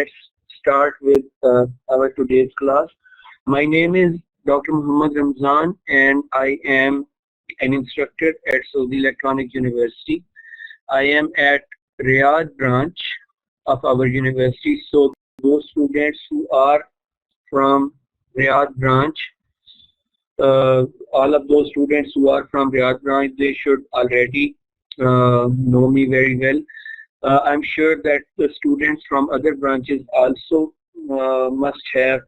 let's start with our today's class. My name is Dr. Muhammad Ramzan and I am an instructor at Saudi Electronic University. I am at Riyadh branch of our university. So those students who are from Riyadh branch, all of those students who are from Riyadh branch, they should already know me very well. I'm sure that the students from other branches also must have.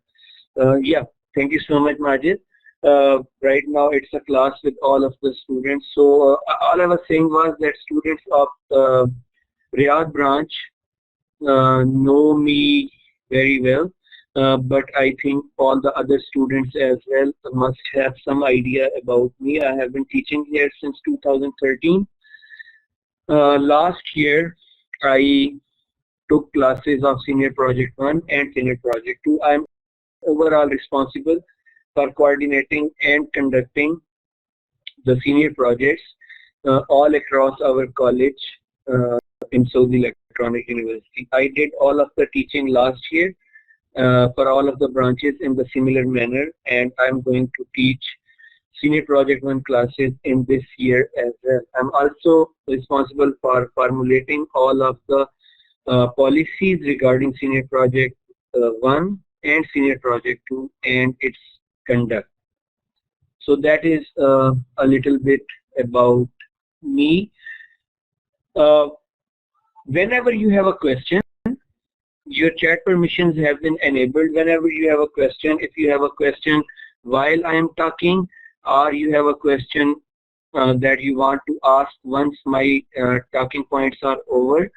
Yeah, thank you so much, Majid. Right now it's a class with all of the students. So all I was saying was that students of Riyadh branch know me very well. But I think all the other students as well must have some idea about me. I have been teaching here since 2013. Last year, I took classes of Senior Project 1 and Senior Project 2. I am overall responsible for coordinating and conducting the senior projects all across our college in Saudi Electronic University. I did all of the teaching last year for all of the branches in the similar manner, and I'm going to teach Senior Project 1 classes in this year as well. I'm also responsible for formulating all of the policies regarding Senior Project 1 and Senior Project 2 and its conduct. So that is a little bit about me. Whenever you have a question, your chat permissions have been enabled. Whenever you have a question, if you have a question while I am talking, or you have a question that you want to ask once my talking points are over,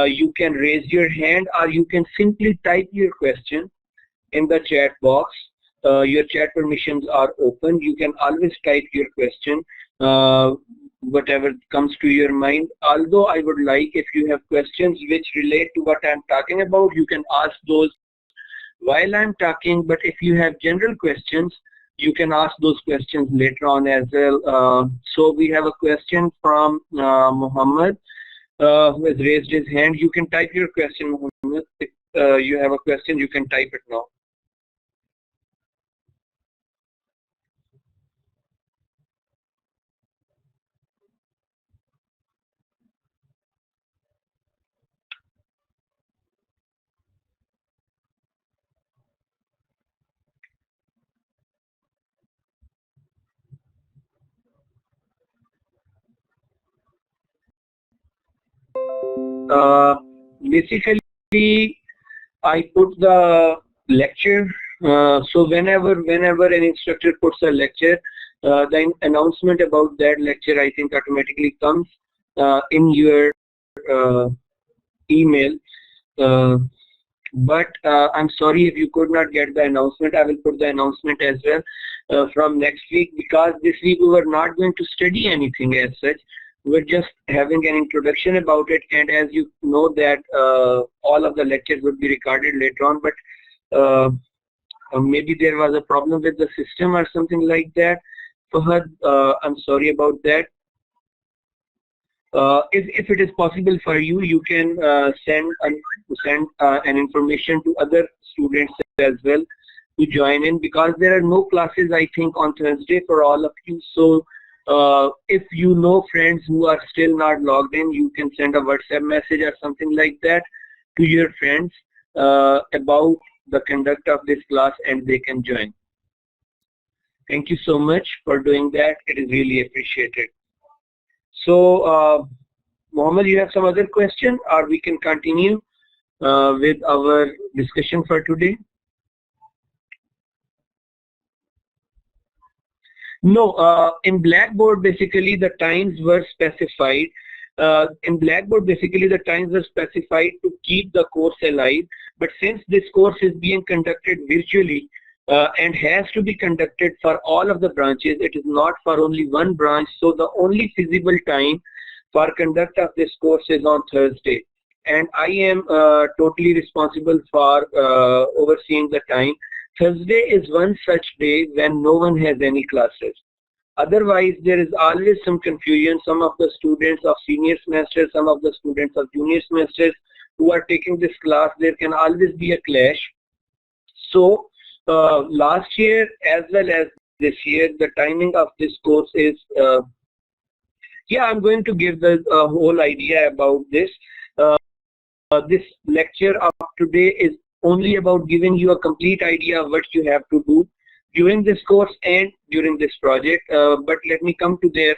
you can raise your hand or you can simply type your question in the chat box. Your chat permissions are open. You can always type your question, whatever comes to your mind. Although I would like, if you have questions which relate to what I'm talking about, you can ask those while I'm talking. But if you have general questions, you can ask those questions later on as well. So we have a question from Muhammad who has raised his hand. You can type your question, Muhammad. If you have a question, you can type it now. Basically, I put the lecture. So whenever an instructor puts a lecture, the announcement about that lecture, I think, automatically comes in your email. But I'm sorry if you could not get the announcement. I will put the announcement as well from next week, because this week we were not going to study anything as such. We're just having an introduction about it, and as you know that all of the lectures would be recorded later on, but maybe there was a problem with the system or something like that. Fahad, I'm sorry about that. If it is possible for you, you can send an information to other students as well to join in, because there are no classes, I think, on Thursday for all of you. So if you know friends who are still not logged in, you can send a WhatsApp message or something like that to your friends about the conduct of this class, and they can join. Thank you so much for doing that. It is really appreciated. So Mohammed, you have some other question, or we can continue with our discussion for today? No, in Blackboard, basically the times were specified. In Blackboard, basically the times were specified to keep the course alive. But since this course is being conducted virtually and has to be conducted for all of the branches, it is not for only one branch. So the only feasible time for conduct of this course is on Thursday. And I am totally responsible for overseeing the time. Thursday is one such day when no one has any classes. Otherwise, there is always some confusion. Some of the students of senior semester, some of the students of junior semesters who are taking this class, there can always be a clash. So last year as well as this year, the timing of this course is, yeah, I'm going to give the whole idea about this. This lecture of today is only about giving you a complete idea of what you have to do during this course and during this project. But let me come to there.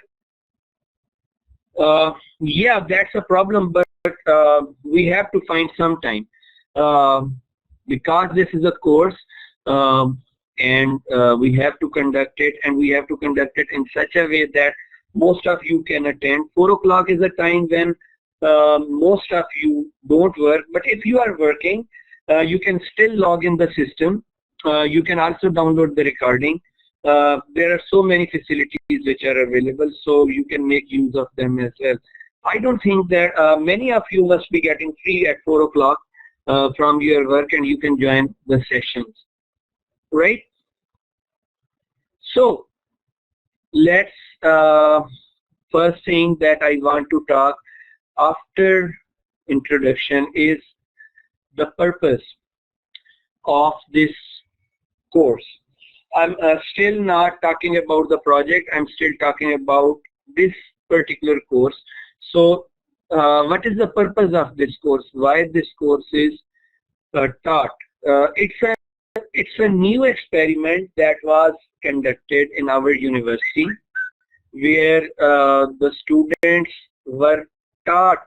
Yeah, that's a problem, but we have to find some time because this is a course, and we have to conduct it, and we have to conduct it in such a way that most of you can attend. 4 o'clock is the time when most of you don't work, but if you are working, you can still log in the system. You can also download the recording. There are so many facilities which are available, so you can make use of them as well. I don't think that many of you must be getting free at 4 o'clock from your work, and you can join the sessions, right? So let's first thing that I want to talk after introduction is the purpose of this course. I'm still not talking about the project. I'm still talking about this particular course. So what is the purpose of this course? Why this course is taught? It's a new experiment that was conducted in our university, where the students were taught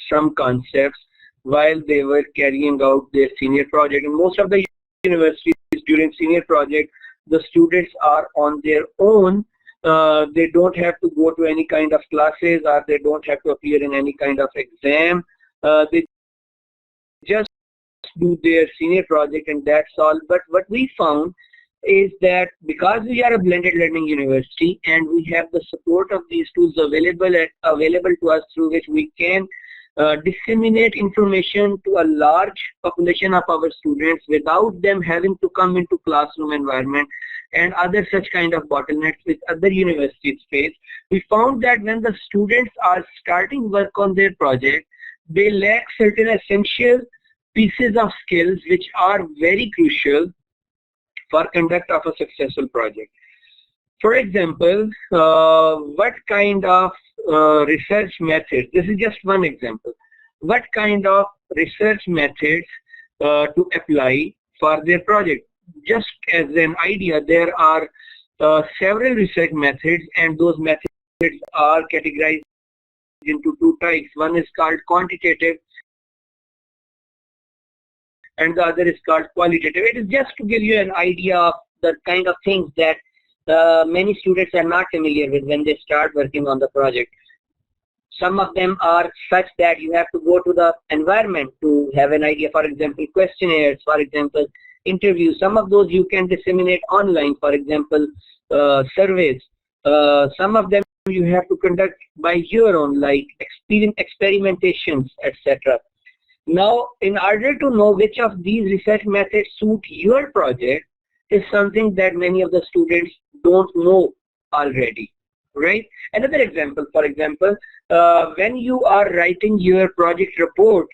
some concepts while they were carrying out their senior project. In most of the universities during senior project, the students are on their own. They don't have to go to any kind of classes, or they don't have to appear in any kind of exam. They just do their senior project, and that's all. But what we found is that because we are a blended learning university and we have the support of these tools available to us, through which we can disseminate information to a large population of our students without them having to come into classroom environment and other such kind of bottlenecks which other universities face. We found that when the students are starting work on their project, they lack certain essential pieces of skills which are very crucial for conduct of a successful project. For example, what kind of research methods, this is just one example, what kind of research methods to apply for their project. Just as an idea, there are several research methods, and those methods are categorized into two types. One is called quantitative and the other is called qualitative. It is just to give you an idea of the kind of things that many students are not familiar with when they start working on the project. Some of them are such that you have to go to the environment to have an idea. For example, questionnaires, for example, interviews. Some of those you can disseminate online, for example, surveys. Some of them you have to conduct by your own, like experimentations, etc. Now, in order to know which of these research methods suit your project is something that many of the students don't know already, right? Another example, for example, when you are writing your project report,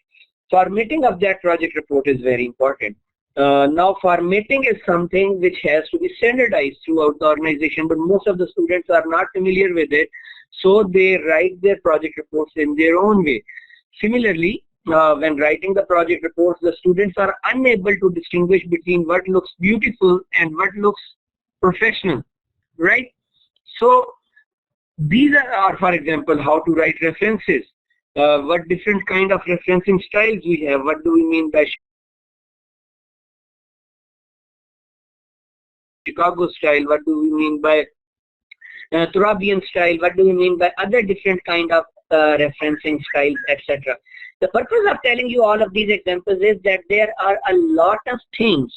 formatting of that project report is very important. Now, formatting is something which has to be standardized throughout the organization, but most of the students are not familiar with it, so they write their project reports in their own way. Similarly, when writing the project reports, the students are unable to distinguish between what looks beautiful and what looks professional, right? So these are, for example, how to write references, what different kind of referencing styles we have, what do we mean by Chicago style, what do we mean by Hroob-SEU style, what do we mean by other different kind of referencing styles, etc. The purpose of telling you all of these examples is that there are a lot of things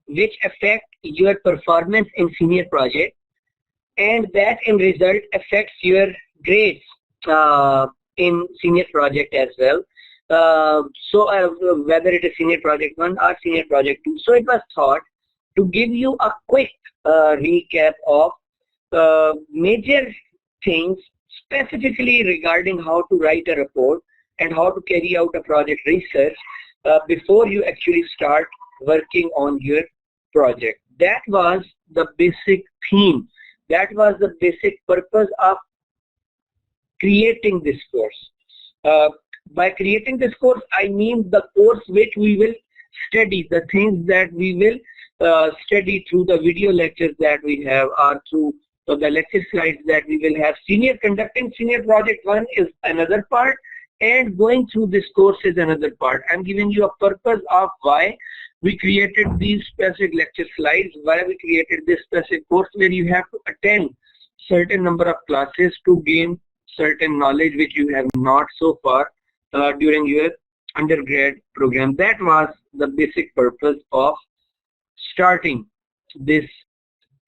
which affect your performance in senior project, and that in result affects your grades in senior project as well. Whether it is senior project 1 or senior project 2. So it was thought to give you a quick recap of major things specifically regarding how to write a report and how to carry out a project research before you actually start working on your project. That was the basic theme. That was the basic purpose of creating this course. By creating this course, I mean the course which we will study, the things that we will study through the video lectures that we have, or through the lecture slides that we will have. Conducting senior project 1 is another part, and going through this course is another part. I'm giving you a purpose of why we created these specific lecture slides, why we created this specific course where you have to attend certain number of classes to gain certain knowledge which you have not so far during your undergrad program. That was the basic purpose of starting this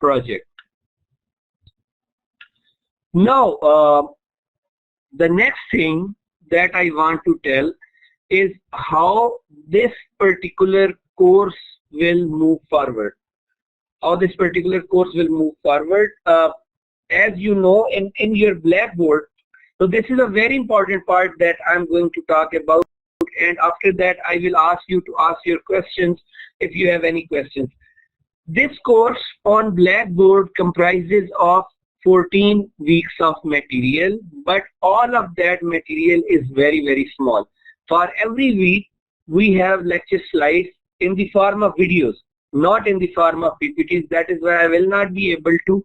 project. Now, the next thing that I want to tell is how this particular course will move forward. How this particular course will move forward. As you know, in your Blackboard, so this is a very important part that I'm going to talk about, and after that I will ask you to ask your questions if you have any questions. This course on Blackboard comprises of 14 weeks of material, but all of that material is very, very small. For every week, we have lecture slides in the form of videos, not in the form of PPTs. That is why I will not be able to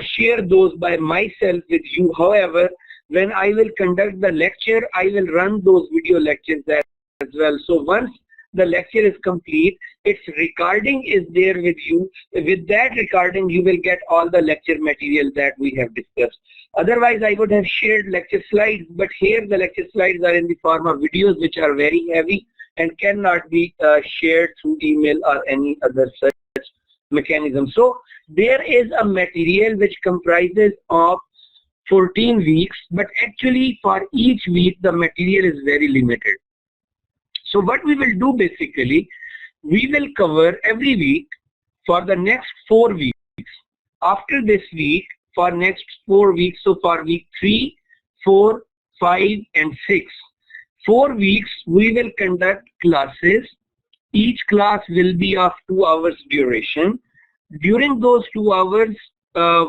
share those by myself with you. However, when I will conduct the lecture, I will run those video lectures as well. So once the lecture is complete, its recording is there with you. With that recording, you will get all the lecture material that we have discussed. Otherwise, I would have shared lecture slides, but here the lecture slides are in the form of videos which are very heavy and cannot be shared through email or any other such mechanism. So there is a material which comprises of 14 weeks, but actually for each week the material is very limited. So what we will do basically, we will cover every week for the next 4 weeks. After this week, for next 4 weeks, so for week 3, 4, 5 and 6. 4 weeks we will conduct classes. Each class will be of 2 hours duration. During those 2 hours,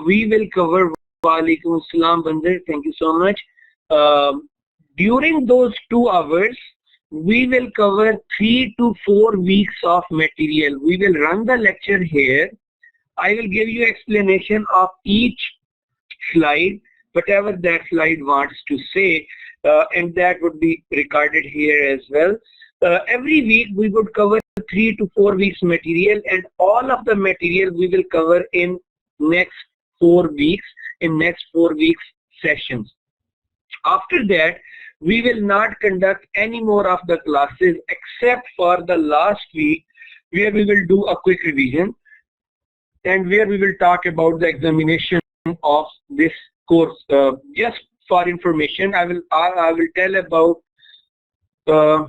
we will cover. Walaikum Assalam, Bandar, thank you so much. During those 2 hours, we will cover 3 to 4 weeks of material. We will run the lecture here. I will give you explanation of each slide, whatever that slide wants to say, and that would be recorded here as well. Every week we would cover 3 to 4 weeks material, and all of the material we will cover in next 4 weeks, in next 4 weeks sessions. After that, we will not conduct any more of the classes except for the last week, where we will do a quick revision and where we will talk about the examination of this course. Just for information, I will tell about the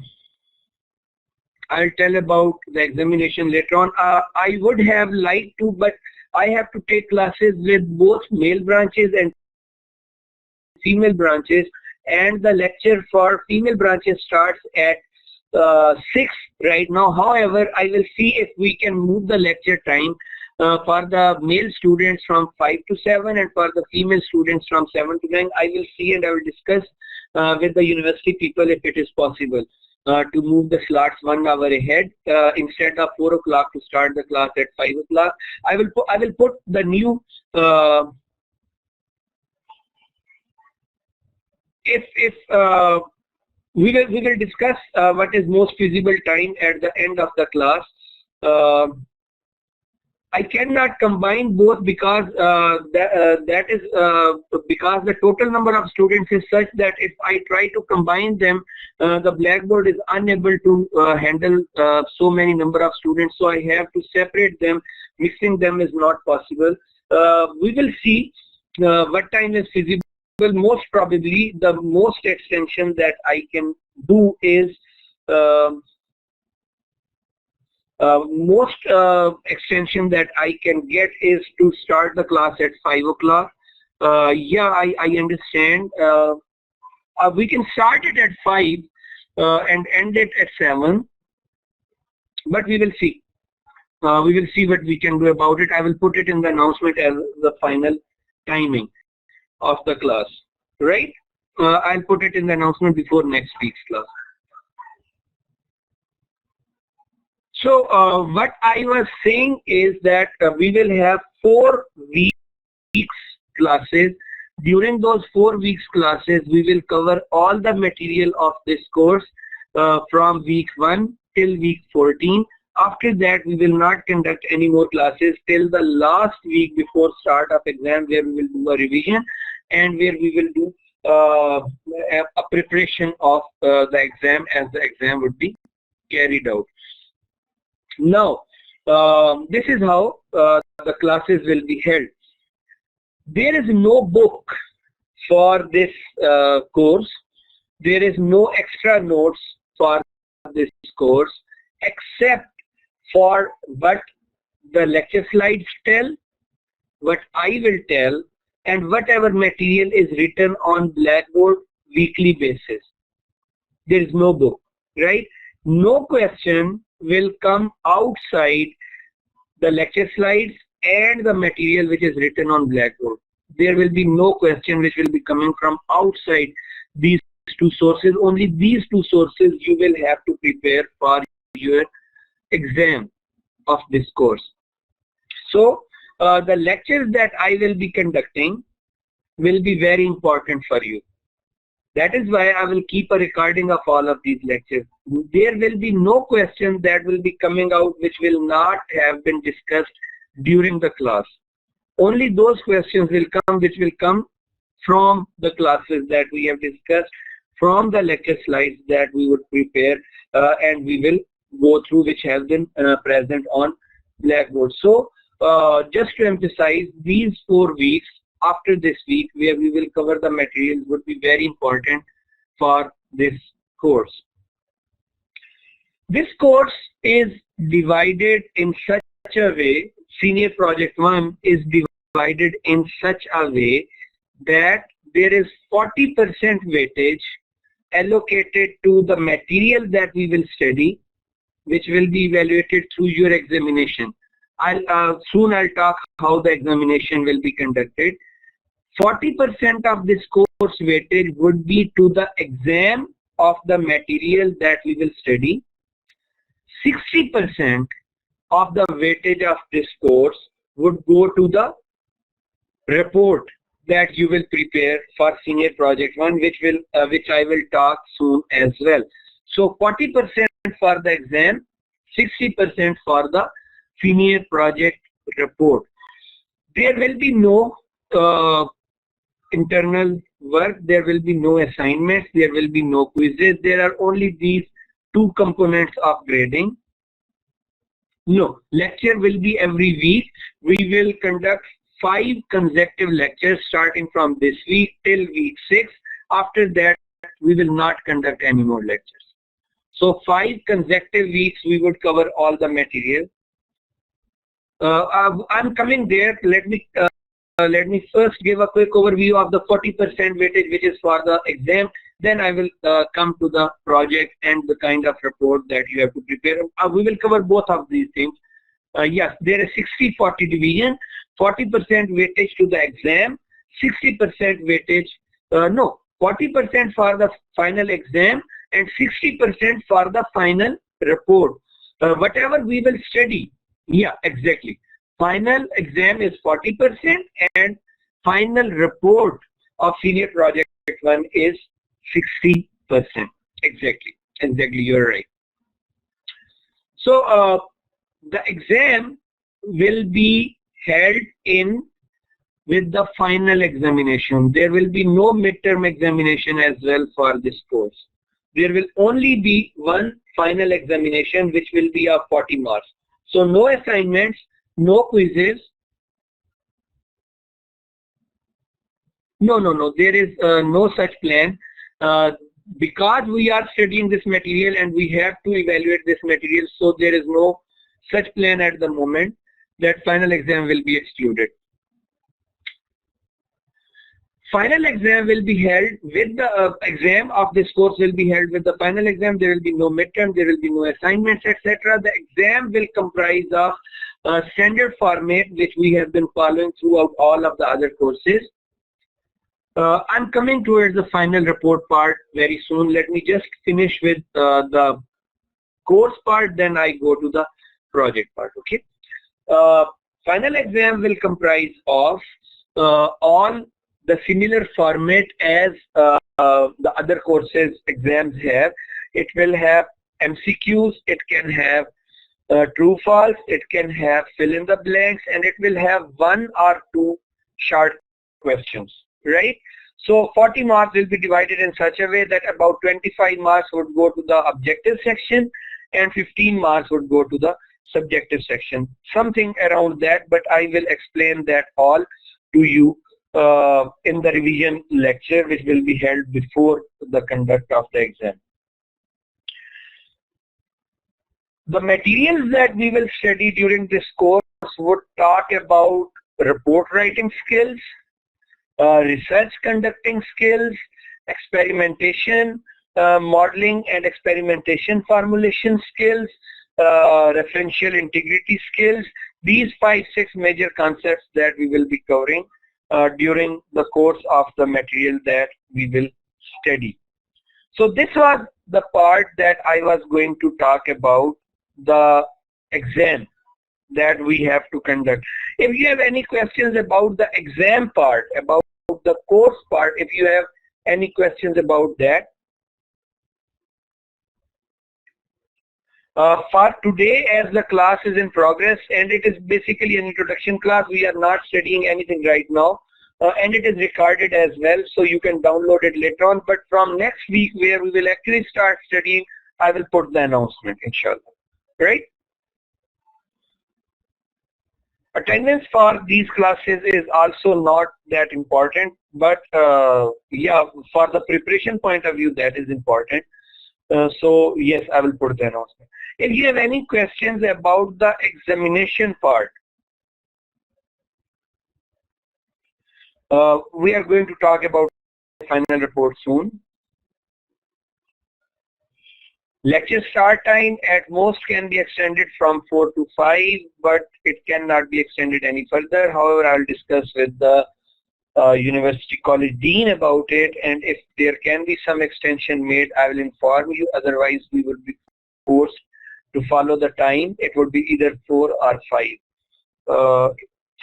examination later on. I would have liked to, but I have to take classes with both male branches and female branches, and the lecture for female branches starts at 6 right now. However, I will see if we can move the lecture time for the male students from 5 to 7 and for the female students from 7 to 9. I will see and I will discuss with the university people if it is possible to move the slots 1 hour ahead. Instead of 4 o'clock to start the class at 5 o'clock. I will put the new we will discuss what is most feasible time at the end of the class. I cannot combine both because that is because the total number of students is such that if I try to combine them, the Blackboard is unable to handle so many number of students. So I have to separate them. Mixing them is not possible. We will see what time is feasible. Most probably, the most extension that I can do is extension that I can get is to start the class at 5 o'clock. Yeah, I understand. we can start it at 5 and end it at 7, but we will see. We will see what we can do about it. I will put it in the announcement as the final timing of the class, right? I'll put it in the announcement before next week's class. So what I was saying is that we will have 4 weeks classes. During those 4 weeks classes, we will cover all the material of this course from week 1 till week 14. After that, we will not conduct any more classes till the last week before start of exam, where we will do a revision and where we will do a preparation of the exam as the exam would be carried out. Now, this is how the classes will be held. There is no book for this course. There is no extra notes for this course except for what the lecture slides tell, what I will tell, and whatever material is written on Blackboard weekly basis. There is no book, right? No question will come outside the lecture slides and the material which is written on Blackboard. There will be no question which will be coming from outside these 2 sources. Only these 2 sources you will have to prepare for your exam of this course. So the lectures that I will be conducting will be very important for you. That is why I will keep a recording of all of these lectures. There will be no question that will be coming out which will not have been discussed during the class. Only those questions will come which will come from the classes that we have discussed, from the lecture slides that we would prepare and we will go through, which has been present on Blackboard. So just to emphasize, these 4 weeks after this week where we will cover the materials would be very important for this course. This course is divided in such a way, Senior Project 1 is divided in such a way that there is 40% weightage allocated to the material that we will study, which will be evaluated through your examination. Soon I'll talk how the examination will be conducted. 40% of this course weightage would be to the exam of the material that we will study. 60% of the weightage of this course would go to the report that you will prepare for Senior Project 1, which I will talk soon as well. So 40% for the exam, 60% for the Senior Project report. There will be no internal work, there will be no assignments, there will be no quizzes. There are only these 2 components of grading. No, lecture will be every week. We will conduct 5 consecutive lectures starting from this week till week 6. After that, we will not conduct any more lectures. So 5 consecutive weeks we would cover all the material. I'm coming there. Let me first give a quick overview of the 40% weightage which is for the exam. Then I will come to the project and the kind of report that you have to prepare. We will cover both of these things. Yes, there is 60-40 division, 40% weightage to the exam, 60% weightage, 40% for the final exam and 60% for the final report. Whatever we will study, yeah, exactly. Final exam is 40% and final report of Senior Project 1 is 60%. Exactly, you're right. So the exam will be held in with the final examination. There will be no midterm examination as well for this course. There will only be one final examination which will be of 40 marks. So no assignments, no quizzes. No, there is no such plan. Because we are studying this material and we have to evaluate this material, so there is no such plan at the moment that final exam will be excluded. Final exam will be held with the exam of this course will be held with the final exam. There will be no midterm, there will be no assignments, etc. The exam will comprise of standard format which we have been following throughout all of the other courses. I'm coming towards the final report part very soon. Let me just finish with the course part, then I go to the project part. Okay. Final exam will comprise of all the similar format as the other courses exams have. It will have MCQs, it can have true false, it can have fill in the blanks, and it will have 1 or 2 short questions, right? So 40 marks will be divided in such a way that about 25 marks would go to the objective section and 15 marks would go to the subjective section, something around that, but I will explain that all to you in the revision lecture which will be held before the conduct of the exam. The materials that we will study during this course would talk about report writing skills, research conducting skills, experimentation, modeling and experimentation formulation skills, referential integrity skills. These 5-6 major concepts that we will be covering during the course of the material that we will study. So this was the part that I was going to talk about, the exam that we have to conduct. If you have any questions about the exam part, about the course part, if you have any questions about that. For today, as the class is in progress and it is basically an introduction class, we are not studying anything right now, and it is recorded as well, so you can download it later on. But from next week, where we will actually start studying, I will put the announcement, inshallah. Right? Attendance for these classes is also not that important, but yeah, for the preparation point of view, that is important. So yes, I will put the announcement. If you have any questions about the examination part, we are going to talk about the final report soon. Lecture start time at most can be extended from 4 to 5, but it cannot be extended any further. However, I'll discuss with the University College Dean about it, and if there can be some extension made, I will inform you. Otherwise, we will be forced to follow the time. It would be either 4 or 5.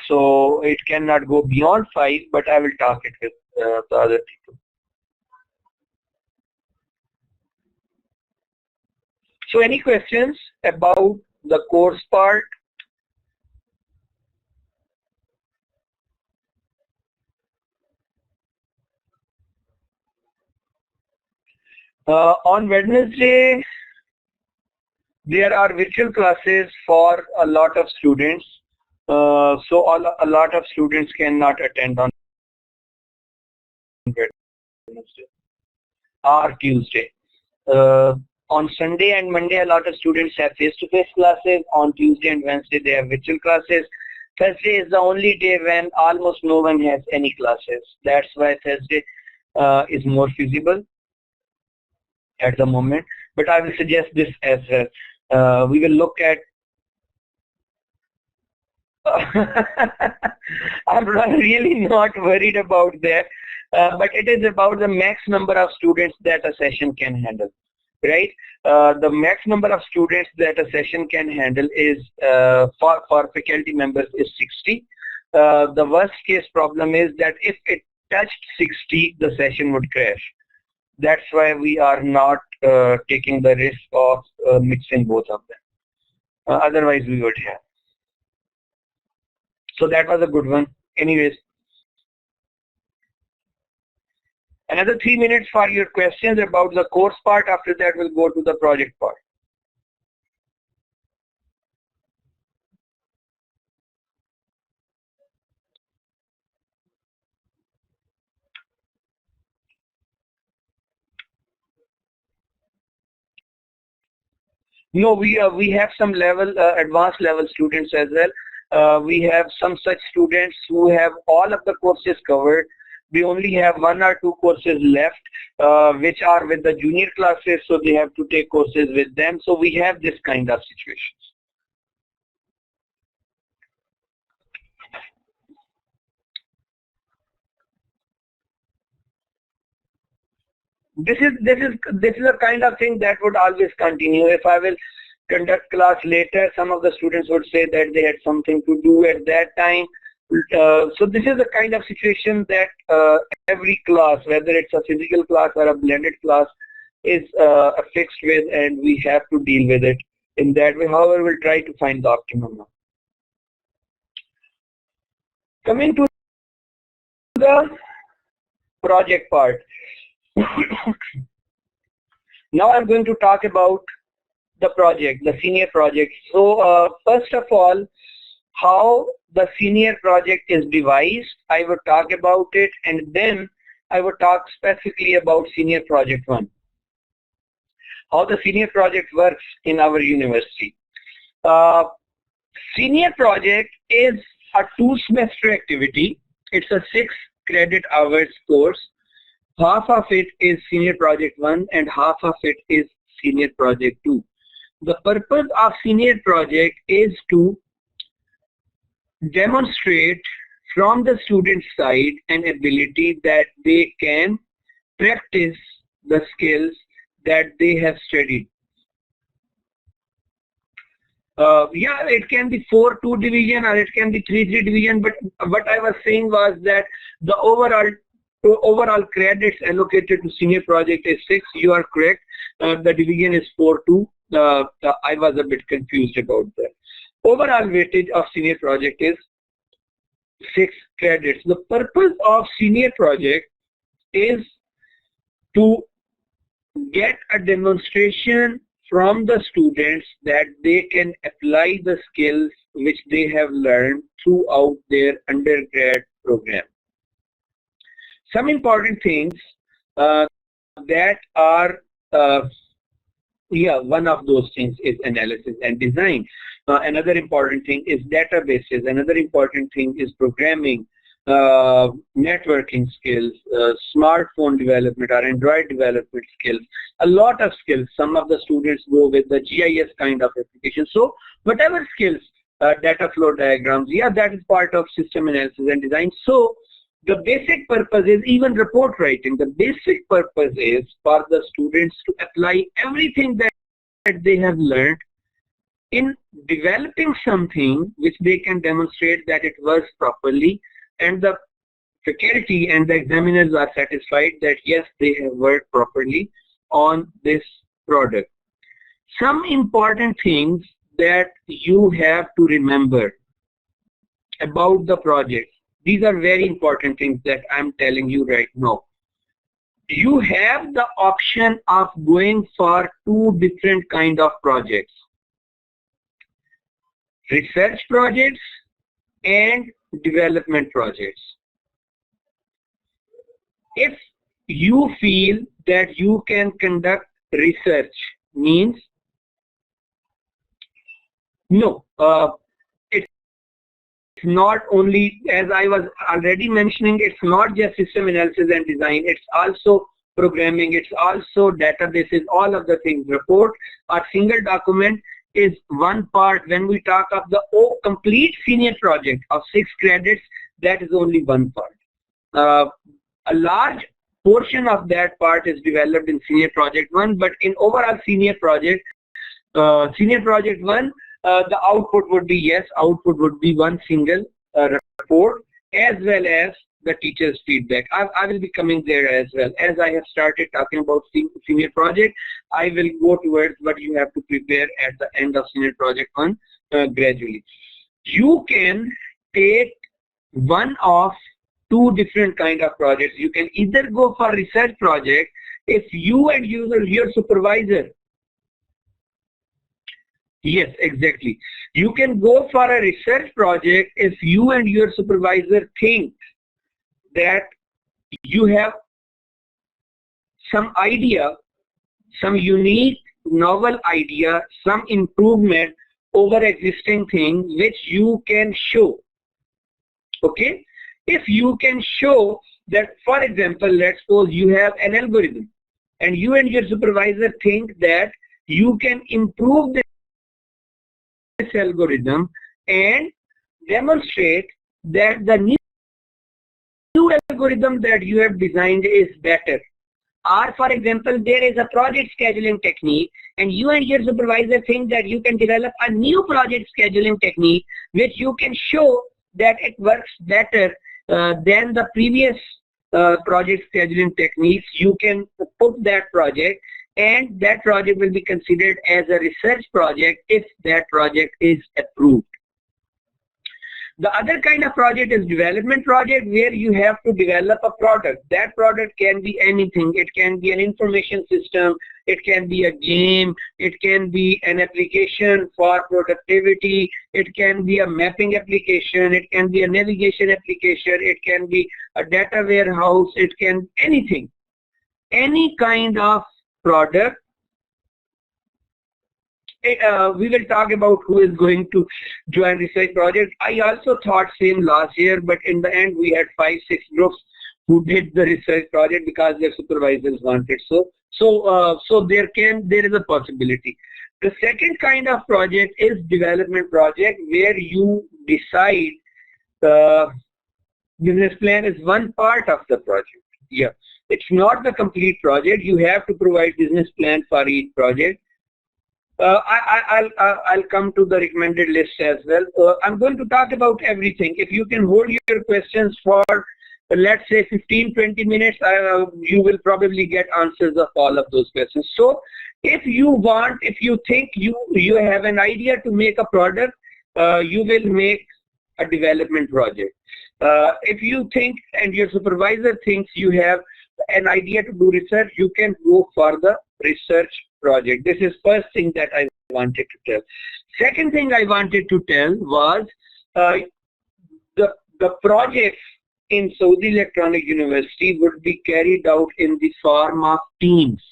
So it cannot go beyond 5, but I will talk it with the other people. So any questions about the course part? On Wednesday, there are virtual classes for a lot of students. So a lot of students cannot attend on Wednesday or Tuesday. On Sunday and Monday, a lot of students have face-to-face classes. On Tuesday and Wednesday, they have virtual classes. Thursday is the only day when almost no one has any classes. That's why Thursday is more feasible at the moment. But I will suggest this as well. We will look at I'm really not worried about that, but it is about the max number of students that a session can handle, right? The max number of students that a session can handle is for faculty members is 60. The worst case problem is that if it touched 60, the session would crash. That's why we are not taking the risk of mixing both of them. Otherwise, we would have. So that was a good one. Anyways, another 3 minutes for your questions about the course part. After that, we'll go to the project part. No, we have some level advanced level students as well. We have some such students who have all of the courses covered. we only have 1 or 2 courses left, which are with the junior classes, so they have to take courses with them. So we have this kind of situations. This is a kind of thing that would always continue. If I will conduct class later, some of the students would say that they had something to do at that time. So this is the kind of situation that every class, whether it's a physical class or a blended class, is fixed with, and we have to deal with it in that way. However, we'll try to find the optimum now. Coming to the project part. Now I'm going to talk about the project, the senior project. So first of all, how the senior project is devised, I will talk about it, and then I will talk specifically about senior project 1. How the senior project works in our university. Senior project is a 2-semester activity. It's a 6 credit hours course. Half of it is senior project 1 and half of it is senior project 2. The purpose of senior project is to demonstrate from the student side an ability that they can practice the skills that they have studied. Yeah, it can be 4-2 division or it can be 3-3 division, but what I was saying was that the overall credits allocated to senior project is 6. You are correct. The division is 4-2. I was a bit confused about that. Overall weightage of senior project is 6 credits. The purpose of senior project is to get a demonstration from the students that they can apply the skills which they have learned throughout their undergrad program. Some important things that are, one of those things is analysis and design. Another important thing is databases. Another important thing is programming, networking skills, smartphone development or Android development skills. A lot of skills. Some of the students go with the GIS kind of application. So whatever skills, data flow diagrams, that is part of system analysis and design. So the basic purpose is even report writing. The basic purpose is for the students to apply everything that they have learned in developing something which they can demonstrate that it works properly, and the faculty and the examiners are satisfied that yes, they have worked properly on this product. Some important things that you have to remember about the project. These are very important things that I'm telling you right now. You have the option of going for 2 different kind of projects. Research projects and development projects. If you feel that you can conduct research, means no, it's not only, as I was already mentioning, it's not just system analysis and design, it's also programming, it's also databases, all of the things. Report or single document is one part. When we talk of the complete senior project of 6 credits, that is only one part. A large portion of that part is developed in senior project 1, but in overall senior project 1, the output would be one single report, as well as the teacher's feedback. I will be coming there as well. As I have started talking about senior project, I will go towards what you have to prepare at the end of senior project 1 gradually. You can take one of 2 different kind of projects. You can either go for research project if you and your supervisor. Yes, exactly. You can go for a research project if you and your supervisor think that you have some idea, some unique, novel idea, some improvement over existing things which you can show. Okay? If you can show that, for example, let's suppose you have an algorithm and you and your supervisor think that you can improve this algorithm and demonstrate that the new algorithm that you have designed is better. Or, for example, there is a project scheduling technique and you and your supervisor think that you can develop a new project scheduling technique which you can show that it works better than the previous project scheduling techniques. You can put that project, and that project will be considered as a research project if that project is approved. The other kind of project is development project, where you have to develop a product. That product can be anything. It can be an information system, it can be a game, it can be an application for productivity, it can be a mapping application, it can be a navigation application, it can be a data warehouse, it can anything. Any kind of product. We will talk about who is going to join research project. I also thought same last year, but in the end we had 5-6 groups who did the research project because their supervisors wanted so. So there is a possibility. The second kind of project is development project, where you decide the business plan is one part of the project. Yeah, it's not the complete project. You have to provide business plan for each project. I'll come to the recommended list as well. I'm going to talk about everything. If you can hold your questions for, let's say, 15-20 minutes, you will probably get answers of all of those questions. So if you think you have an idea to make a product, you will make a development project. If you think and your supervisor thinks you have an idea to do research, you can go for the research project. This is first thing that I wanted to tell. Second thing I wanted to tell was the projects in Saudi Electronic University would be carried out in the form of teams.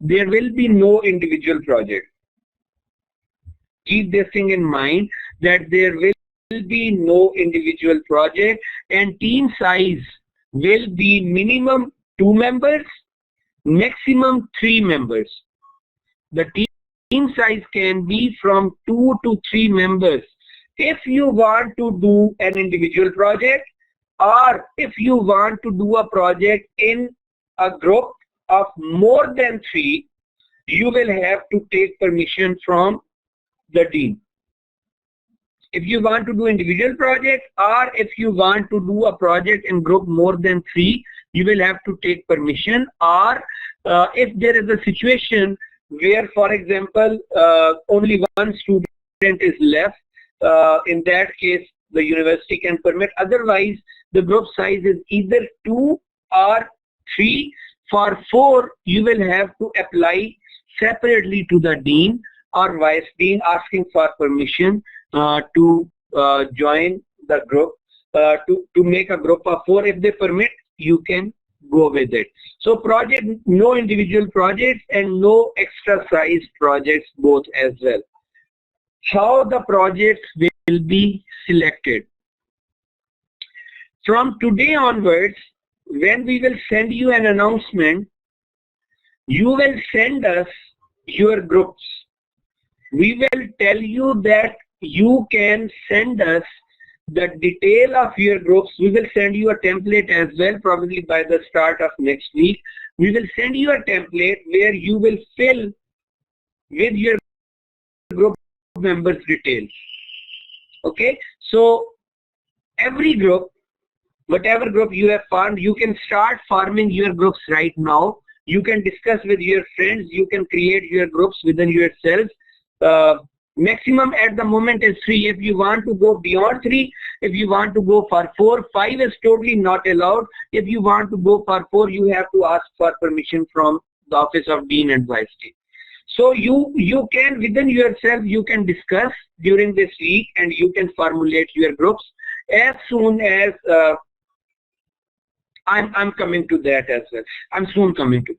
There will be no individual project. Keep this thing in mind, that there will be no individual project, and team size will be minimum 2 members, maximum 3 members. The team size can be from 2 to 3 members. If you want to do an individual project, or if you want to do a project in a group of more than 3, you will have to take permission from the dean. If you want to do individual project, or if you want to do a project in group more than 3, you will have to take permission. Or if there is a situation where, for example, only one student is left, in that case the university can permit. Otherwise, the group size is either 2 or 3. For 4, you will have to apply separately to the dean or vice dean, asking for permission to join the group, to make a group of 4. If they permit, you can go with it. So project, no individual projects and no extra size projects both as well. How the projects will be selected? From today onwards, when we will send you an announcement, you will send us your groups. We will tell you that you can send us the detail of your groups. We will send you a template as well, probably by the start of next week. We will send you a template where you will fill with your group members' details. Okay, so every group, whatever group you have formed, you can start forming your groups right now. You can discuss with your friends. You can create your groups within yourselves. Maximum at the moment is 3. If you want to go beyond 3, if you want to go for 4, 5 is totally not allowed. If you want to go for 4, you have to ask for permission from the Office of Dean and Vice Dean. So you can, within yourself, you can discuss during this week, and you can formulate your groups as soon as I'm coming to that as well. I'm soon coming to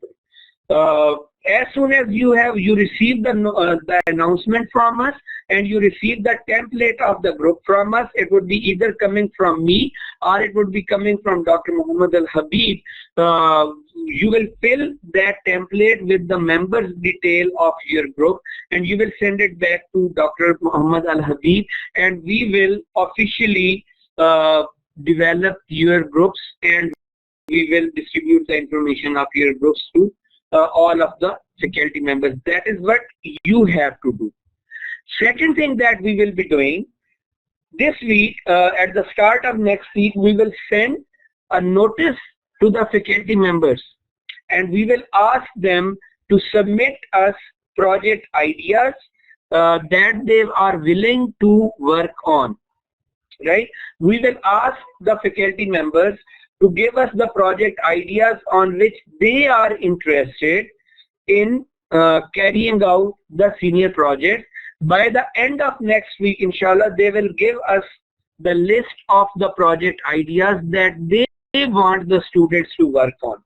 that. as soon as you receive the announcement from us and you receive the template of the group from us, it would be either coming from me or it would be coming from Dr. Muhammad Al Habib. You will fill that template with the members detail of your group and you will send it back to Dr. Muhammad Al Habib, and we will officially develop your groups and we will distribute the information of your groups to all of the faculty members. That is what you have to do. Second thing that we will be doing this week, at the start of next week, we will send a notice to the faculty members and we will ask them to submit us project ideas that they are willing to work on. Right? We will ask the faculty members to give us the project ideas on which they are interested in carrying out the senior project. By the end of next week, inshallah, they will give us the list of the project ideas that they want the students to work on.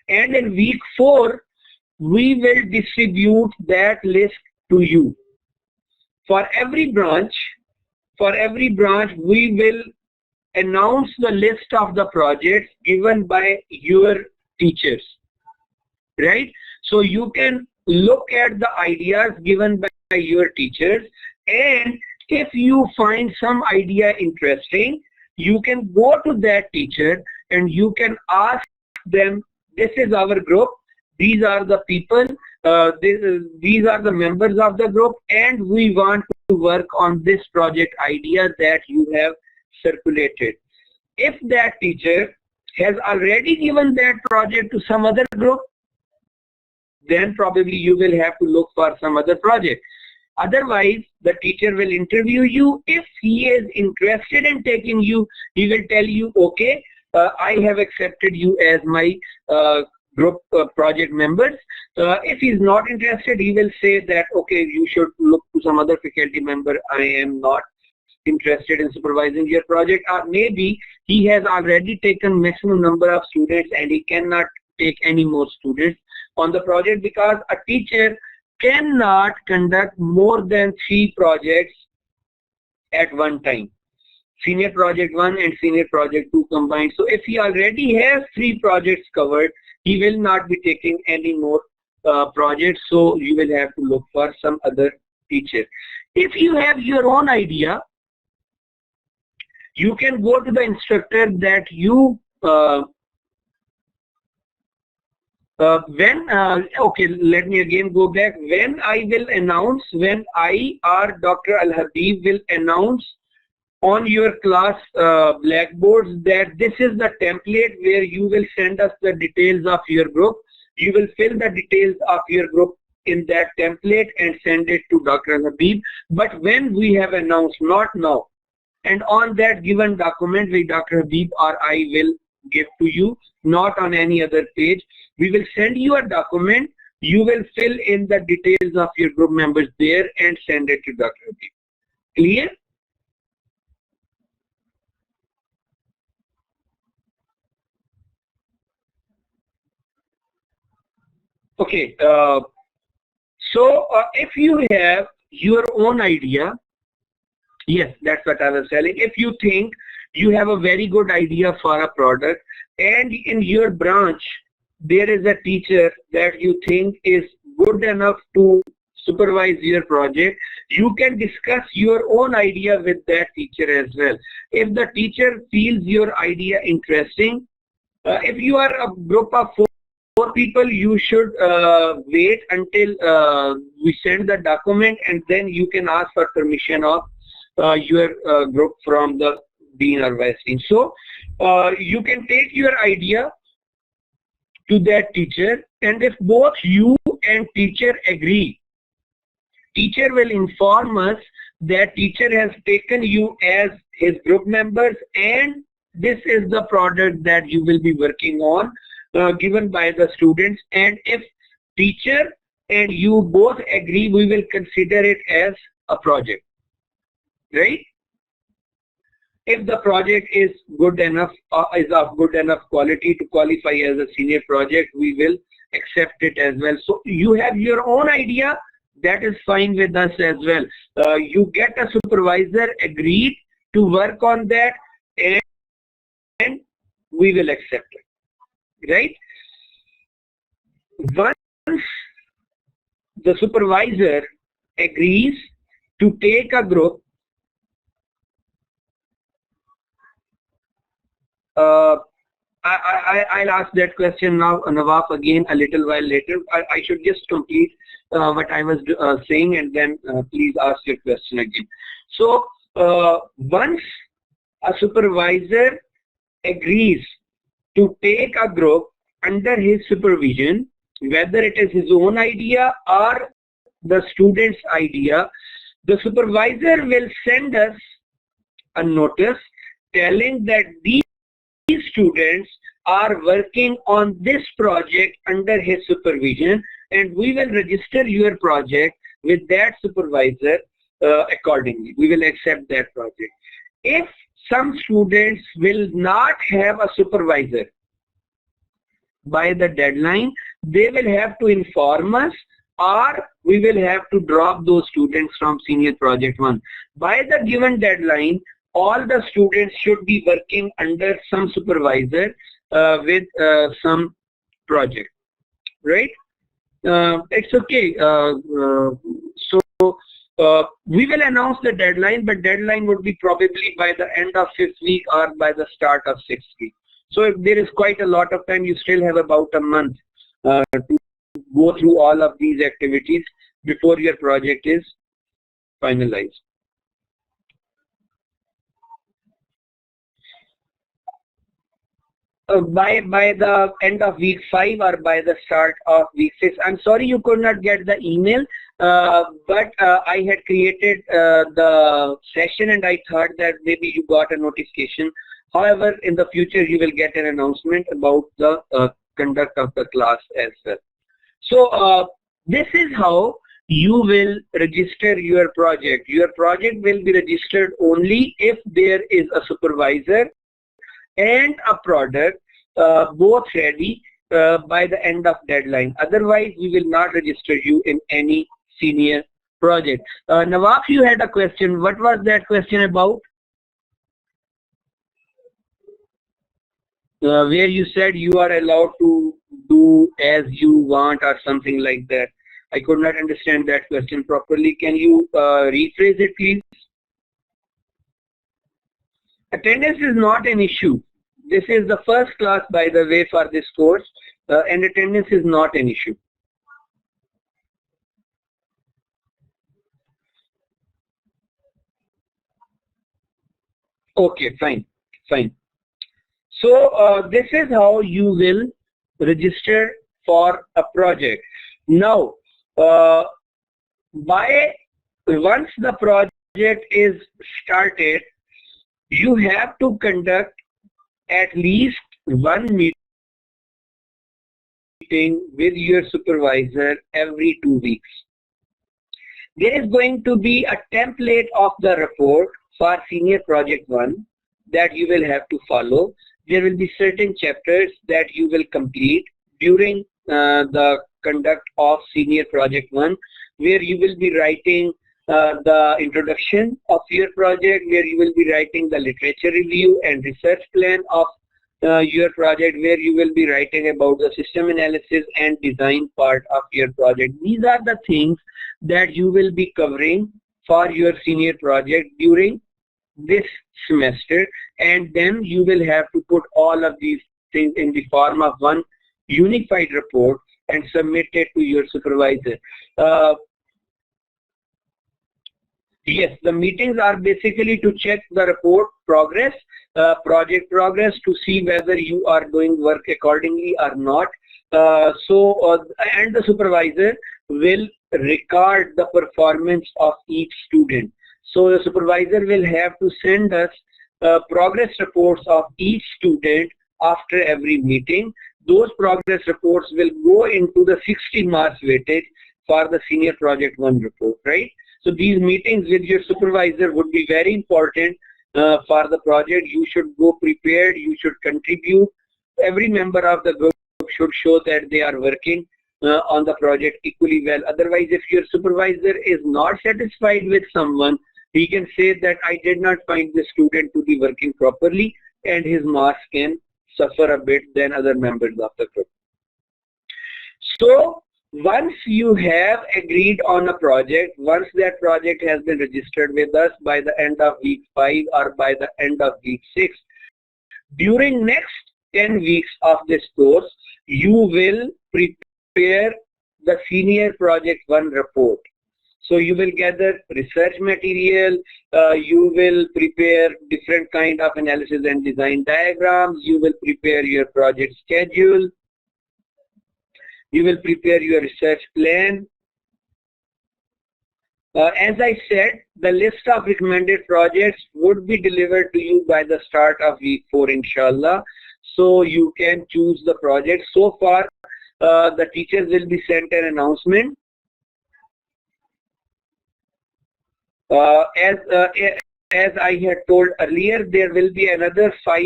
And in week 4, we will distribute that list to you. For every branch, we will announce the list of the projects given by your teachers, right? So you can look at the ideas given by your teachers, and if you find some idea interesting, you can go to that teacher and you can ask them, this is our group, these are the people, these are the members of the group, and we want to work on this project idea that you have circulated. If that teacher has already given that project to some other group, then probably you will have to look for some other project. Otherwise, the teacher will interview you. If he is interested in taking you, he will tell you, okay, I have accepted you as my group project members. If he is not interested, he will say that, okay, you should look to some other faculty member. I am not interested in supervising your project. Or maybe he has already taken maximum number of students and he cannot take any more students on the project, because a teacher cannot conduct more than 3 projects at one time. Senior project 1 and senior project 2 combined. So if he already has 3 projects covered, he will not be taking any more projects. So you will have to look for some other teacher. If you have your own idea, you can go to the instructor that you okay, let me again go back. When I will announce, when I or Dr. Al Habib will announce on your class blackboards that this is the template where you will send us the details of your group, you will fill the details of your group in that template and send it to Dr. Al Habib. But when we have announced, not now, and on that given document which Dr. Habib or I will give to you, not on any other page, we will send you a document. You will fill in the details of your group members there and send it to Dr. Habib. Clear? Okay. So if you have your own idea, yes, that's what I was telling. If you think you have a very good idea for a product and in your branch there is a teacher that you think is good enough to supervise your project, you can discuss your own idea with that teacher as well. If the teacher feels your idea interesting, if you are a group of 4 people, you should wait until we send the document, and then you can ask for permission of your group from the dean or vice dean. So you can take your idea to that teacher, and if both you and teacher agree, teacher will inform us that teacher has taken you as his group members and this is the product that you will be working on given by the students. And if teacher and you both agree, we will consider it as a project, right? if the project is good enough, is of good enough quality to qualify as a senior project, we will accept it as well. So you have your own idea, that is fine with us as well. You get a supervisor agreed to work on that, and we will accept it, right? Once the supervisor agrees to take a group, I'll ask that question now, Nawaf, again a little while later. I should just complete what I was saying, and then please ask your question again. So once a supervisor agrees to take a group under his supervision, whether it is his own idea or the student's idea, the supervisor will send us a notice telling that these students are working on this project under his supervision, and we will register your project with that supervisor accordingly. We will accept that project. If some students will not have a supervisor by the deadline, they will have to inform us, or we will have to drop those students from senior project 1. By the given deadline, all the students should be working under some supervisor with some project, right? It's okay. We will announce the deadline, but deadline would be probably by the end of 5th week or by the start of 6th week. So if there is quite a lot of time, you still have about a month to go through all of these activities before your project is finalized. By the end of week 5 or by the start of week 6. I'm sorry you could not get the email, but I had created the session and I thought that maybe you got a notification. However, in the future you will get an announcement about the conduct of the class as well. So this is how you will register your project. Your project will be registered only if there is a supervisor and a product both ready by the end of deadline. Otherwise, we will not register you in any senior project. Nawaf, you had a question. What was that question about? Where you said you are allowed to do as you want or something like that. I could not understand that question properly. Can you rephrase it, please? Attendance is not an issue. This is the first class, by the way, for this course, and attendance is not an issue. Okay, fine, fine. So this is how you will register for a project. Now, once the project is started, you have to conduct at least one meeting with your supervisor every 2 weeks. There is going to be a template of the report for senior project 1 that you will have to follow. There will be certain chapters that you will complete during the conduct of senior project 1, where you will be writing the introduction of your project, where you will be writing the literature review and research plan of your project, where you will be writing about the system analysis and design part of your project. These are the things that you will be covering for your senior project during this semester, and then you will have to put all of these things in the form of one unified report and submit it to your supervisor. Yes, the meetings are basically to check the report progress, project progress, to see whether you are doing work accordingly or not. And the supervisor will record the performance of each student. So the supervisor will have to send us progress reports of each student after every meeting. Those progress reports will go into the 60 marks weightage for the senior project 1 report, right? So these meetings with your supervisor would be very important for the project. You should go prepared, you should contribute. Every member of the group should show that they are working on the project equally well. Otherwise, if your supervisor is not satisfied with someone, he can say that I did not find the student to be working properly, and his marks can suffer a bit than other members of the group. So once you have agreed on a project, once that project has been registered with us by the end of week 5 or by the end of week 6, during next 10 weeks of this course, you will prepare the senior project 1 report. So you will gather research material, you will prepare different kind of analysis and design diagrams, you will prepare your project schedule, you will prepare your research plan. As I said, the list of recommended projects would be delivered to you by the start of week 4, inshallah. So you can choose the project. So far, the teachers will be sent an announcement. As I had told earlier, there will be another 5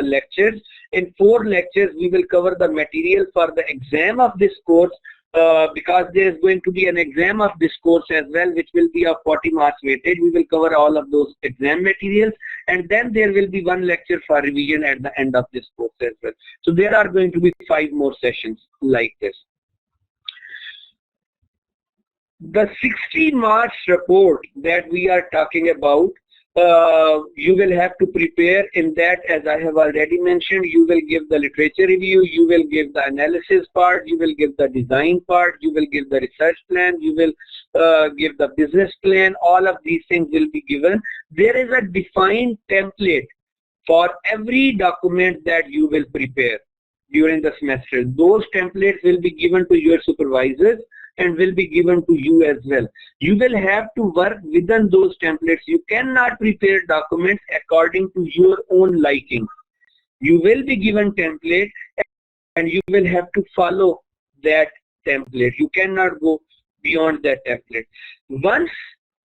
lectures. In 4 lectures, we will cover the material for the exam of this course, because there is going to be an exam of this course as well, which will be of 40 marks weightage. We will cover all of those exam materials, and then there will be 1 lecture for revision at the end of this course as well. So there are going to be 5 more sessions like this. The 60 marks report that we are talking about, you will have to prepare. In that, as I have already mentioned, you will give the literature review, you will give the analysis part, you will give the design part, you will give the research plan, you will give the business plan. All of these things will be given. There is a defined template for every document that you will prepare during the semester. Those templates will be given to your supervisors and will be given to you as well. You will have to work within those templates. You cannot prepare documents according to your own liking. You will be given template and you will have to follow that template. You cannot go beyond that template. Once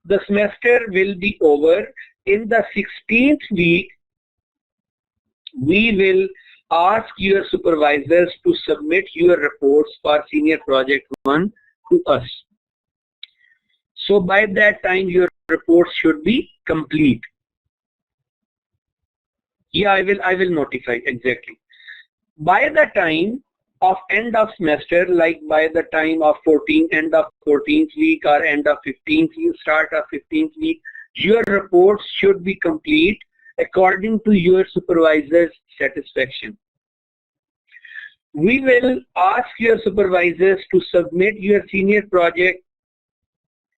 the semester will be over, in the 16th week, we will ask your supervisors to submit your reports for senior project 1 to us. So by that time your reports should be complete. Yeah, I will notify exactly. By the time of end of semester, like by the time of end of 14th week or end of 15th week, start of 15th week, your reports should be complete according to your supervisor's satisfaction. We will ask your supervisors to submit your senior project.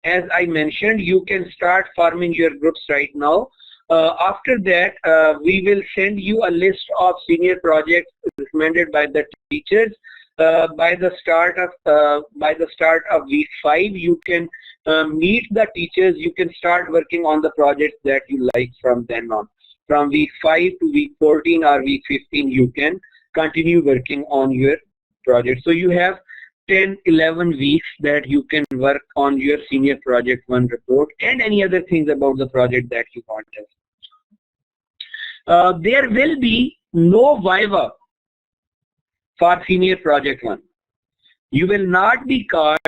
As I mentioned, you can start forming your groups right now. After that, we will send you a list of senior projects recommended by the teachers. By the start of week 5, you can meet the teachers. You can start working on the projects that you like from then on. From week 5 to week 14 or week 15, you can continue working on your project. So you have 10-11 weeks that you can work on your senior project 1 report and any other things about the project that you want. There will be no viva for senior project 1. You will not be called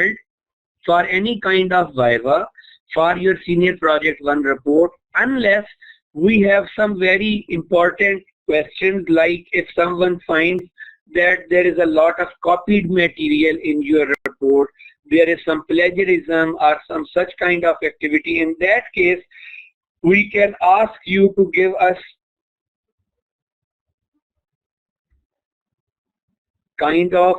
for any kind of viva for your senior project 1 report unless we have some very important questions, like if someone finds that there is a lot of copied material in your report, there is some plagiarism or some such kind of activity. In that case, we can ask you to give us kind of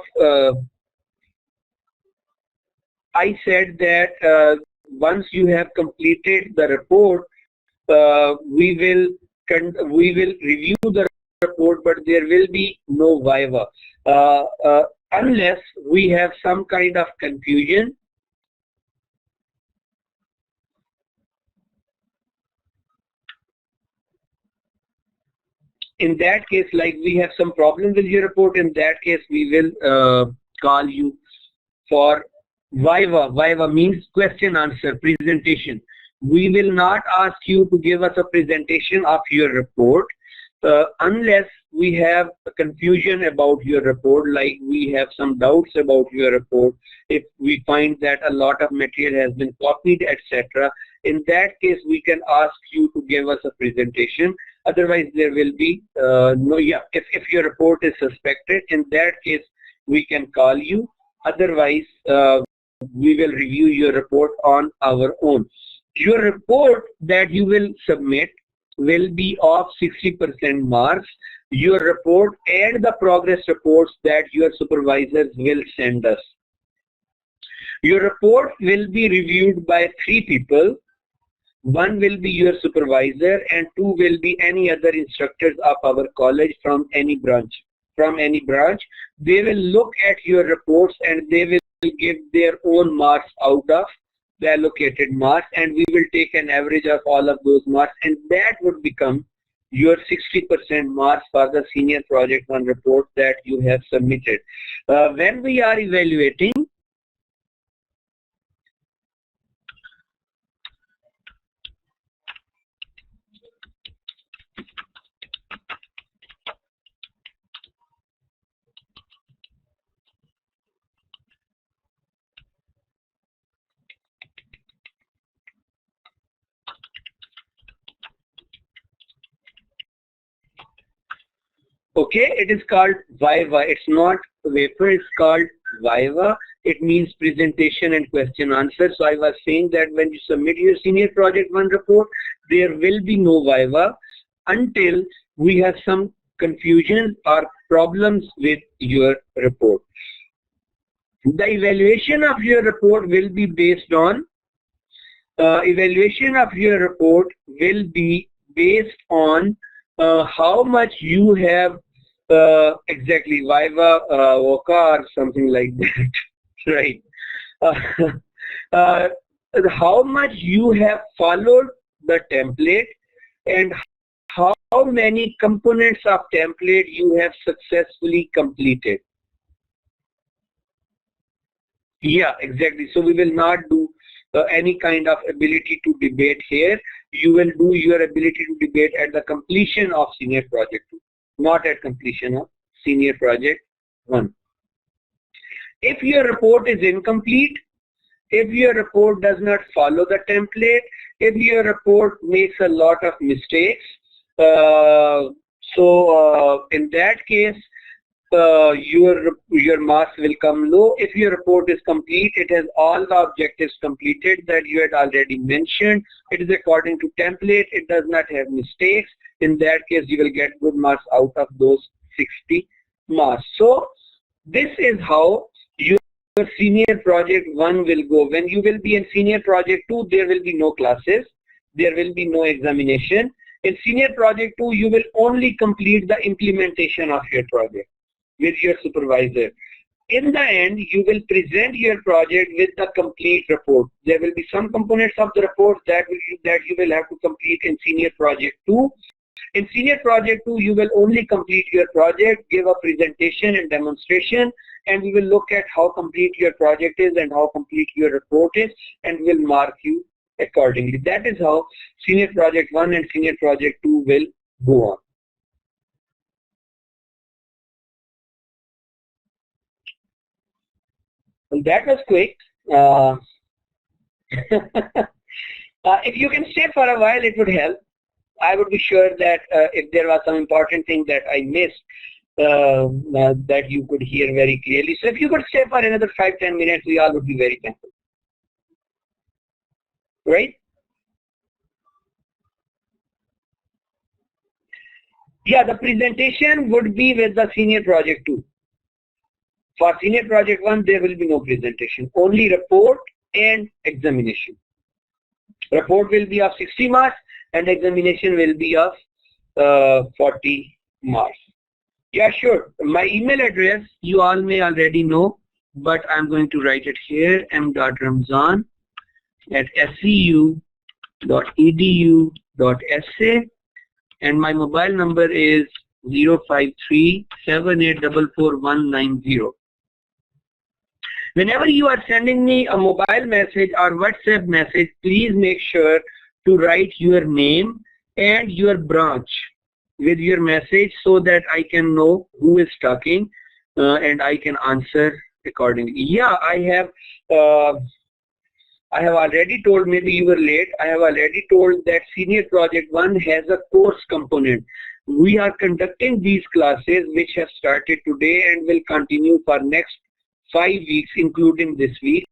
I said that once you have completed the report, we will review the report, but there will be no viva unless we have some kind of confusion. In that case, like we have some problem with your report, in that case we will call you for viva. Viva means question answer presentation. we will not ask you to give us a presentation of your report unless we have a confusion about your report, like we have some doubts about your report, if we find that a lot of material has been copied, etc. In that case, we can ask you to give us a presentation. Otherwise, there will be no, yeah, if your report is suspected, in that case, we can call you. Otherwise, we will review your report on our own. Your report that you will submit will be of 60% marks. Your report and the progress reports that your supervisors will send us. Your report will be reviewed by 3 people. 1 will be your supervisor and 2 will be any other instructors of our college from any branch. They will look at your reports and they will give their own marks out of the allocated marks, and we will take an average of all of those marks, and that would become your 60% marks for the senior project 1 report that you have submitted. When we are evaluating, okay, it is called Viva. It's not Wafer, it's called Viva. It means presentation and question answer. So I was saying that when you submit your senior project 1 report, there will be no Viva until we have some confusion or problems with your report. The evaluation of your report will be based on how much you have exactly Viva, Voca or something like that, right? How much you have followed the template and how many components of template you have successfully completed. Yeah, exactly. So we will not do any kind of ability to debate here. You will do your ability to debate at the completion of senior project 2, not at completion of senior project 1. If your report is incomplete, if your report does not follow the template, if your report makes a lot of mistakes, in that case, your marks will come low. If your report is complete, it has all the objectives completed that you had already mentioned. It is according to template. It does not have mistakes. In that case, you will get good marks out of those 60 marks. So this is how your senior project 1 will go. When you will be in senior project 2, there will be no classes. There will be no examination. In senior project 2, you will only complete the implementation of your project with your supervisor. In the end, you will present your project with the complete report. There will be some components of the report that you will have to complete in senior project 2. In senior project 2, you will only complete your project, give a presentation and demonstration, and we will look at how complete your project is and how complete your report is, and will mark you accordingly. That is how senior project 1 and senior project 2 will go on. Well, that was quick. If you can stay for a while, it would help. I would be sure that if there was some important thing that I missed, that you could hear very clearly. So if you could stay for another 5-10 minutes, we all would be very thankful. Right? Yeah, the presentation would be with the senior project 2. For senior project 1, there will be no presentation, only report and examination. Report will be of 60 marks and examination will be of 40 marks. Yeah, sure. My email address you all may already know, but I'm going to write it here, m.ramzan@seu.edu.sa, and my mobile number is 053-7844-190. Whenever you are sending me a mobile message or WhatsApp message, please make sure to write your name and your branch with your message so that I can know who is talking and I can answer accordingly. Yeah, I have already told, maybe you were late, I have already told that Senior Project 1 has a course component. We are conducting these classes which have started today and will continue for next 5 weeks, including this week.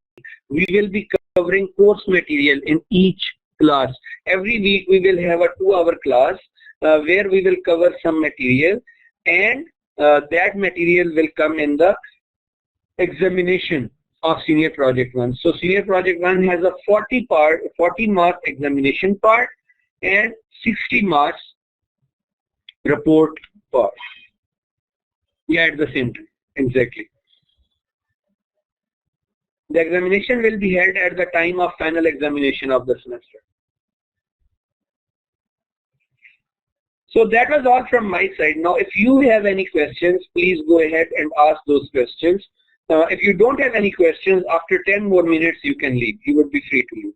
We will be covering course material in each class. Every week we will have a 2-hour class where we will cover some material, and that material will come in the examination of Senior Project 1. So Senior Project 1 has a 40 mark examination part and 60 marks report part. Yeah, at the same time, exactly. The examination will be held at the time of final examination of the semester. So that was all from my side. Now, if you have any questions, please go ahead and ask those questions. If you don't have any questions, after 10 more minutes, you can leave. You would be free to leave.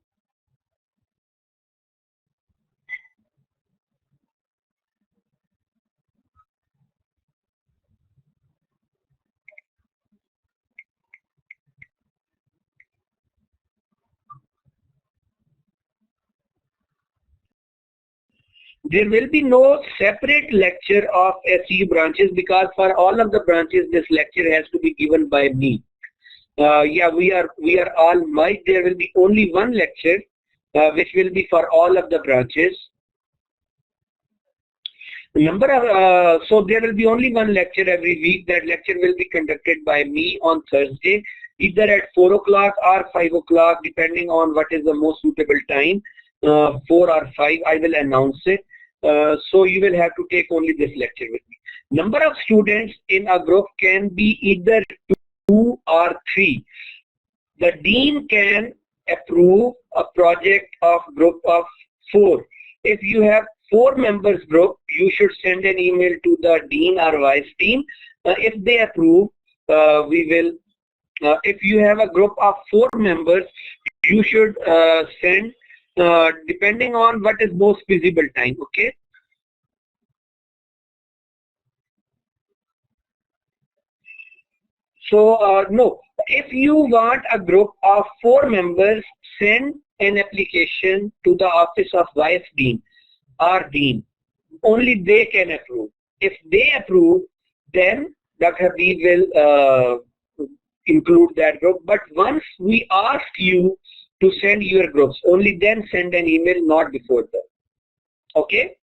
There will be no separate lecture of SEU branches because for all of the branches, this lecture has to be given by me. Yeah, we are all might. There will be only one lecture, which will be for all of the branches. So there will be only one lecture every week. That lecture will be conducted by me on Thursday, either at 4 o'clock or 5 o'clock, depending on what is the most suitable time. 4 or 5, I will announce it. So you will have to take only this lecture with me. Number of students in a group can be either 2 or 3. The dean can approve a project of group of 4. If you have 4 members group, you should send an email to the dean or vice dean. If they approve, we will. If you have a group of 4 members, you should send depending on what is most feasible time. Okay. So no, if you want a group of 4 members, send an application to the office of vice dean or dean. Only they can approve. If they approve, then Dr. Habib will include that group. But once we ask you to send your groups, only then send an email, not before that. Okay?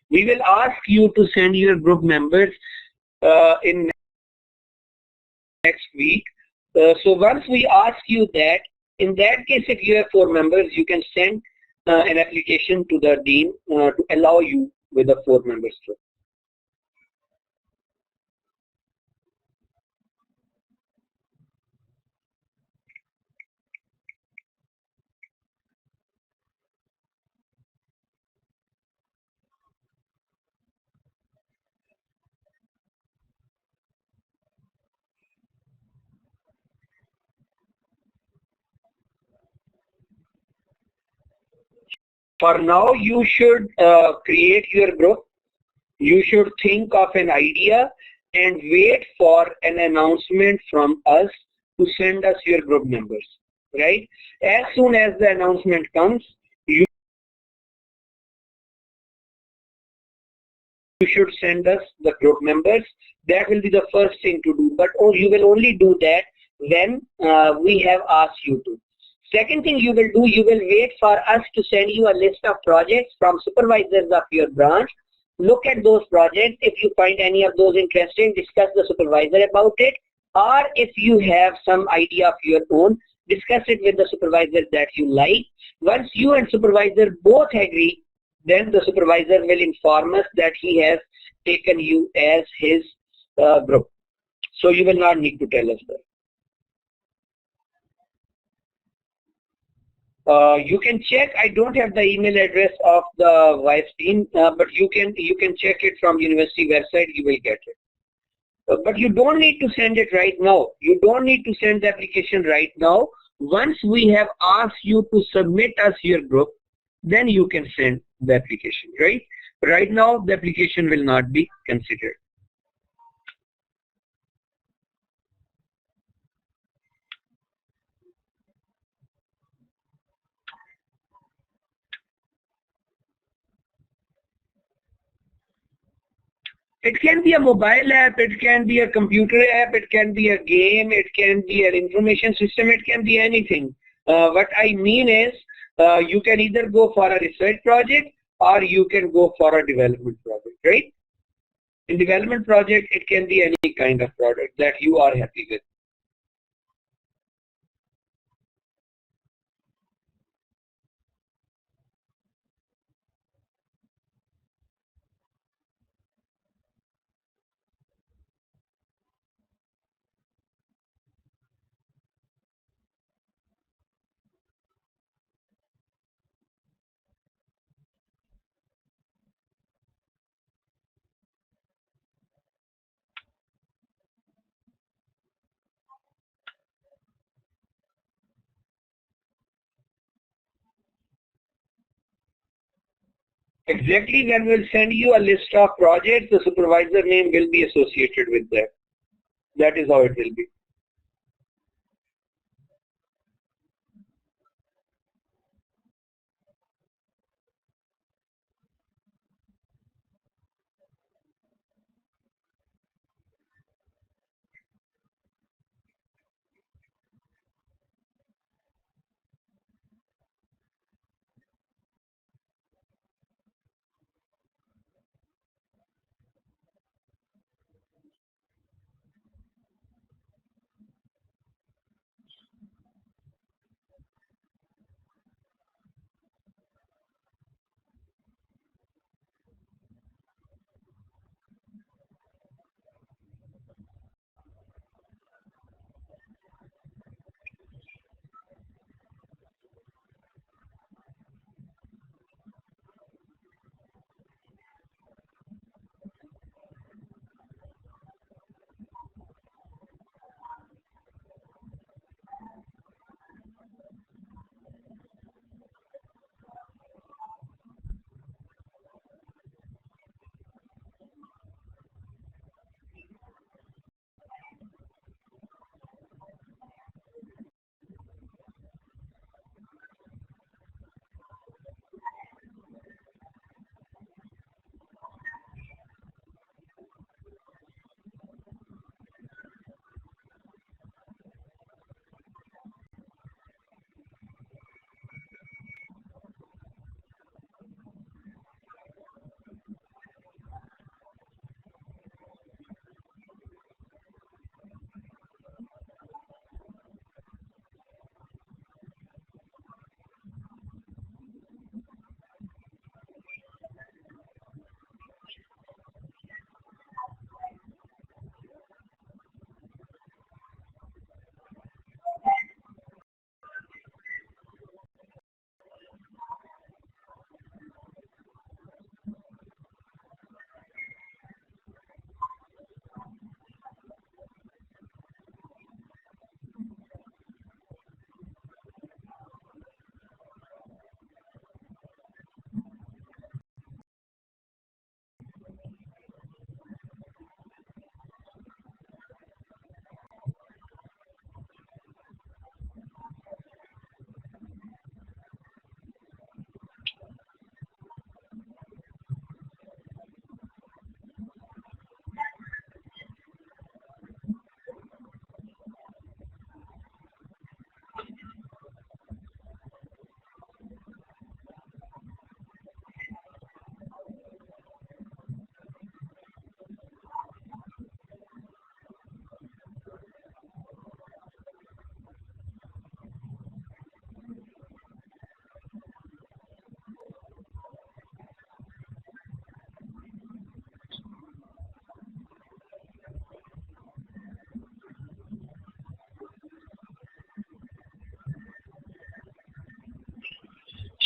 We will ask you to send your group members in next week. So once we ask you that, in that case, if you have 4 members, you can send an application to the dean to allow you with the 4 members group. For now, you should create your group. You should think of an idea and wait for an announcement from us to send us your group members, right? As soon as the announcement comes, you should send us the group members. That will be the first thing to do, but you will only do that when we have asked you to. Second thing you will do, you will wait for us to send you a list of projects from supervisors of your branch. Look at those projects. If you find any of those interesting, discuss the supervisor about it. Or if you have some idea of your own, discuss it with the supervisor that you like. Once you and supervisor both agree, then the supervisor will inform us that he has taken you as his group. So you will not need to tell us that. You can check. I don't have the email address of the vice dean, but you can check it from university website. You will get it. But you don't need to send it right now. You don't need to send the application right now. Once we have asked you to submit us your group, then you can send the application, right? Right now, the application will not be considered. It can be a mobile app, it can be a computer app, it can be a game, it can be an information system, it can be anything. What I mean is, you can either go for a research project or you can go for a development project, right? In development project, it can be any kind of product that you are happy with. Exactly, when we'll send you a list of projects, the supervisor name will be associated with that. That is how it will be.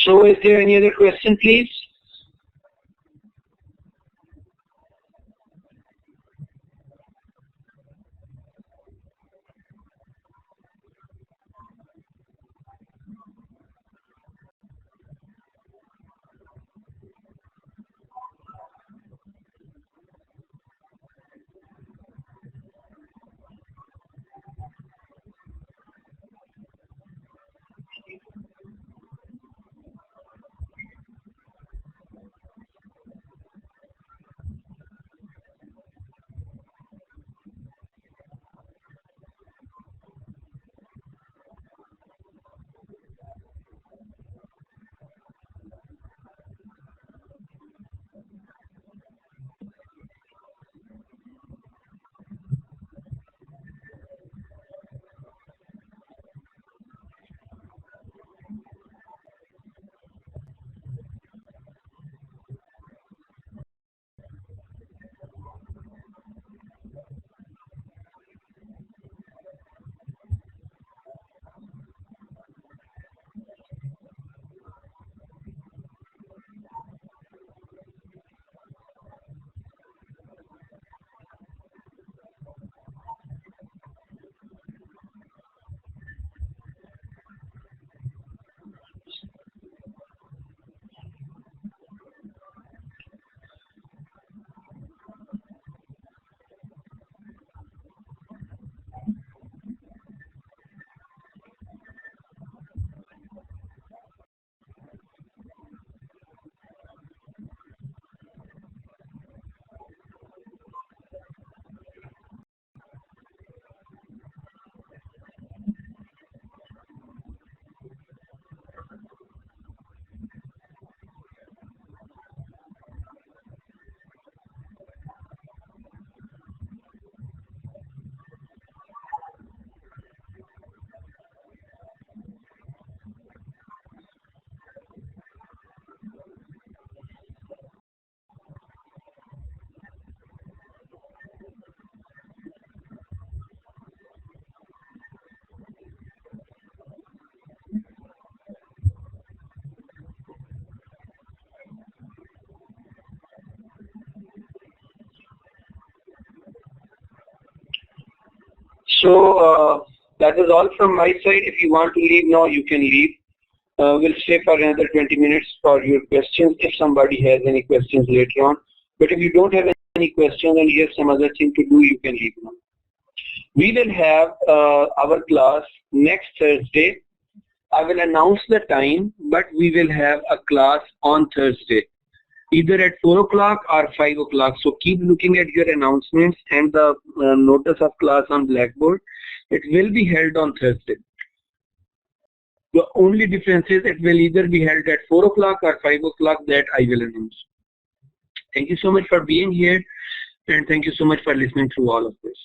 So is there any other question, please? That is all from my side. If you want to leave now, you can leave. We'll stay for another 20 minutes for your questions if somebody has any questions later on. But if you don't have any questions and you have some other thing to do, you can leave now. We will have our class next Thursday. I will announce the time, but we will have a class on Thursday, either at 4 o'clock or 5 o'clock. So keep looking at your announcements and the notice of class on Blackboard. It will be held on Thursday. The only difference is it will either be held at 4 o'clock or 5 o'clock, that I will announce. Thank you so much for being here, and thank you so much for listening to all of this.